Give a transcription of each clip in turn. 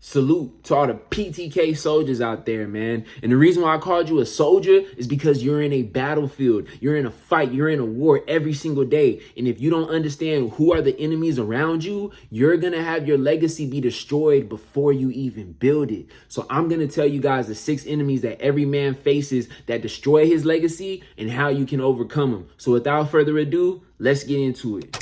Salute to all the PTK soldiers out there, man. And the reason why I called you a soldier is because you're in a battlefield. You're in a fight. You're in a war every single day. And if you don't understand who are the enemies around you, you're going to have your legacy be destroyed before you even build it. So I'm going to tell you guys the 6 enemies that every man faces that destroy his legacy and how you can overcome them. So without further ado, let's get into it.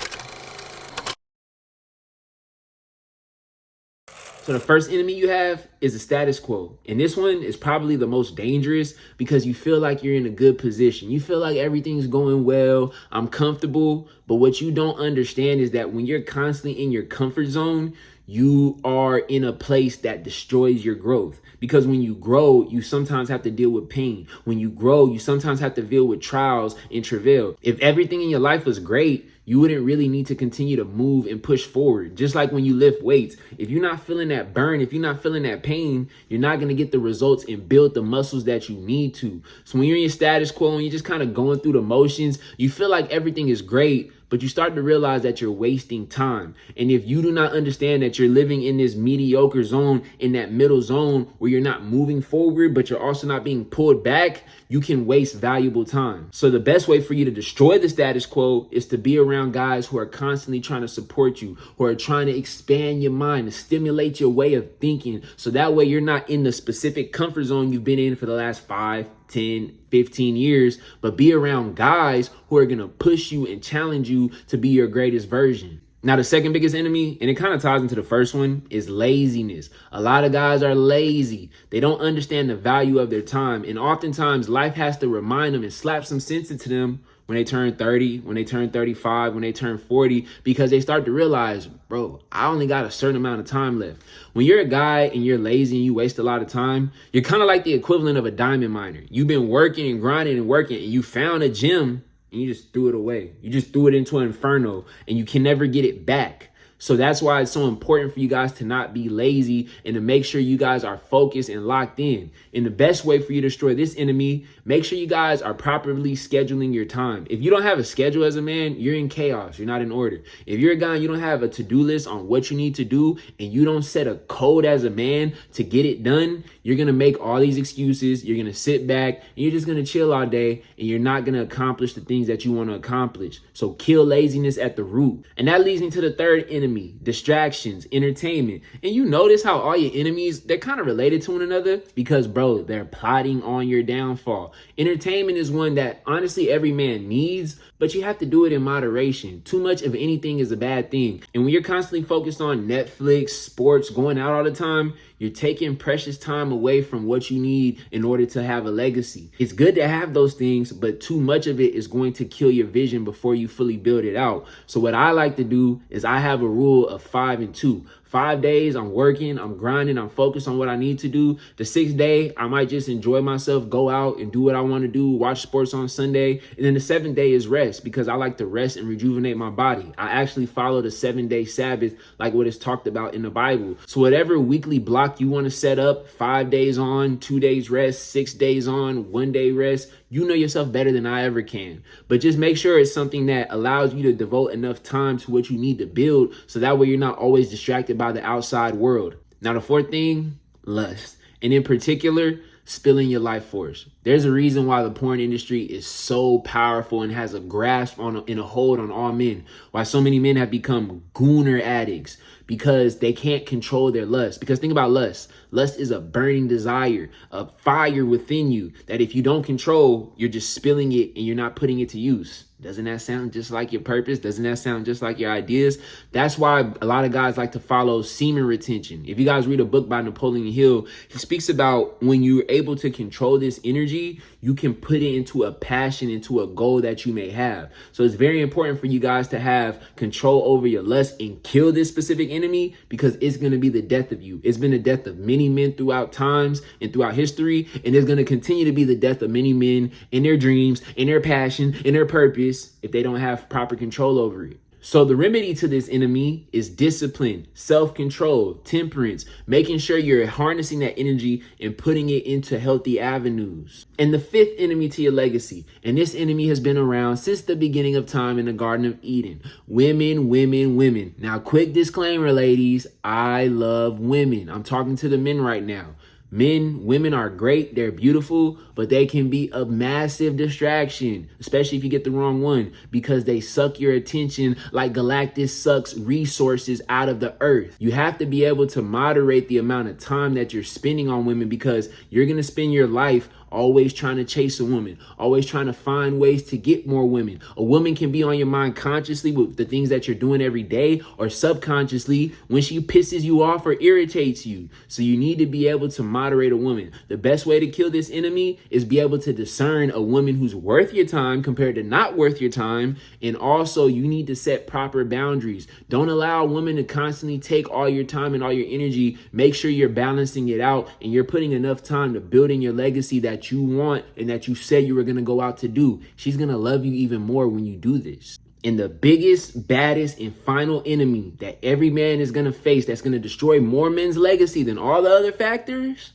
So the first enemy you have is the status quo. And this one is probably the most dangerous because you feel like you're in a good position. You feel like everything's going well, I'm comfortable. But what you don't understand is that when you're constantly in your comfort zone, you are in a place that destroys your growth. Because when you grow, you sometimes have to deal with pain. When you grow, you sometimes have to deal with trials and travail. If everything in your life was great, you wouldn't really need to continue to move and push forward. Just like when you lift weights, if you're not feeling that burn, if you're not feeling that pain, you're not going to get the results and build the muscles that you need to. So when you're in your status quo and you're just kind of going through the motions, you feel like everything is great, but you start to realize that you're wasting time. And if you do not understand that you're living in this mediocre zone, in that middle zone where you're not moving forward, but you're also not being pulled back, you can waste valuable time. So the best way for you to destroy the status quo is to be around guys who are constantly trying to support you, who are trying to expand your mind, to stimulate your way of thinking. So that way you're not in the specific comfort zone you've been in for the last 5, 10, 15 years, but be around guys who are going to push you and challenge you to be your greatest version. Now, the second biggest enemy, and it kind of ties into the first one, is laziness. A lot of guys are lazy. They don't understand the value of their time. And oftentimes life has to remind them and slap some sense into them when they turn 30, when they turn 35, when they turn 40, because they start to realize, bro, I only got a certain amount of time left. When you're a guy and you're lazy and you waste a lot of time, you're kind of like the equivalent of a diamond miner. You've been working and grinding and working, and you found a gem and you just threw it away. You just threw it into an inferno and you can never get it back. So that's why it's so important for you guys to not be lazy and to make sure you guys are focused and locked in. And the best way for you to destroy this enemy, make sure you guys are properly scheduling your time. If you don't have a schedule as a man, you're in chaos. You're not in order. If you're a guy and you don't have a to-do list on what you need to do and you don't set a code as a man to get it done, you're going to make all these excuses. You're going to sit back and you're just going to chill all day and you're not going to accomplish the things that you want to accomplish. So kill laziness at the root. And that leads me to the third enemy. Distractions, entertainment. And you notice how all your enemies, they're kind of related to one another because, bro, they're plotting on your downfall. Entertainment is one that honestly every man needs, but you have to do it in moderation. Too much of anything is a bad thing. And when you're constantly focused on Netflix, sports, going out all the time, you're taking precious time away from what you need in order to have a legacy. It's good to have those things, but too much of it is going to kill your vision before you fully build it out. So what I like to do is I have a rule of 5 and 2. 5 days, I'm working, I'm grinding, I'm focused on what I need to do. The 6th day, I might just enjoy myself, go out and do what I want to do, watch sports on Sunday. And then the 7th day is rest because I like to rest and rejuvenate my body. I actually follow the 7-day Sabbath like what is talked about in the Bible. So whatever weekly block you want to set up, 5 days on, 2 days rest, 6 days on, 1 day rest, you know yourself better than I ever can. But just make sure it's something that allows you to devote enough time to what you need to build so that way you're not always distracted by the outside world. Now, the 4th thing, lust. And in particular, spilling your life force. There's a reason why the porn industry is so powerful and has a grasp on and a hold on all men. Why so many men have become gooner addicts because they can't control their lust. Because think about lust. Lust is a burning desire, a fire within you that if you don't control, you're just spilling it and you're not putting it to use. Doesn't that sound just like your purpose? Doesn't that sound just like your ideas? That's why a lot of guys like to follow semen retention. If you guys read a book by Napoleon Hill, he speaks about when you're able to control this energy, you can put it into a passion, into a goal that you may have. So it's very important for you guys to have control over your lust and kill this specific enemy because it's going to be the death of you. It's been the death of many men throughout times and throughout history, and it's going to continue to be the death of many men in their dreams, in their passion, in their purpose, if they don't have proper control over it. So the remedy to this enemy is discipline, self-control, temperance, making sure you're harnessing that energy and putting it into healthy avenues. And the fifth enemy to your legacy, and this enemy has been around since the beginning of time in the Garden of Eden. Women, women, women. Now, quick disclaimer, ladies, I love women. I'm talking to the men right now. Women are great, they're beautiful, but they can be a massive distraction, especially if you get the wrong one, because they suck your attention like Galactus sucks resources out of the earth. You have to be able to moderate the amount of time that you're spending on women, because you're going to spend your life always trying to chase a woman, always trying to find ways to get more women. A woman can be on your mind consciously with the things that you're doing every day, or subconsciously when she pisses you off or irritates you. So you need to be able to moderate a woman. The best way to kill this enemy is be able to discern a woman who's worth your time compared to not worth your time. And also you need to set proper boundaries. Don't allow a woman to constantly take all your time and all your energy. Make sure you're balancing it out and you're putting enough time to building your legacy that you want and that you said you were going to go out to do. She's going to love you even more when you do this. And the biggest, baddest, and final enemy that every man is going to face that's going to destroy more men's legacy than all the other factors,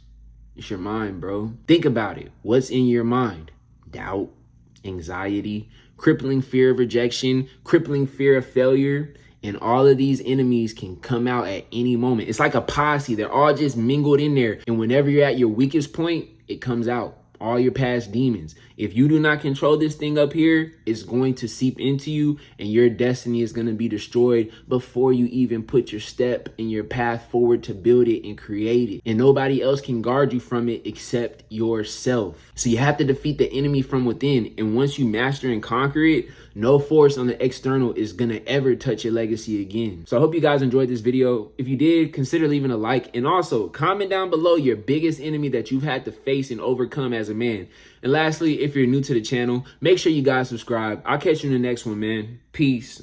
it's your mind, bro. Think about it. What's in your mind? Doubt, anxiety, crippling fear of rejection, crippling fear of failure. And all of these enemies can come out at any moment. It's like a posse. They're all just mingled in there. And whenever you're at your weakest point, it comes out. All your past demons. If you do not control this thing up here, it's going to seep into you and your destiny is going to be destroyed before you even put your step in your path forward to build it and create it. And nobody else can guard you from it except yourself. So you have to defeat the enemy from within. And once you master and conquer it, no force on the external is going to ever touch your legacy again. So I hope you guys enjoyed this video. If you did, consider leaving a like, and also comment down below your biggest enemy that you've had to face and overcome as a man. And lastly, if you're new to the channel, make sure you guys subscribe. I'll catch you in the next one, man. Peace.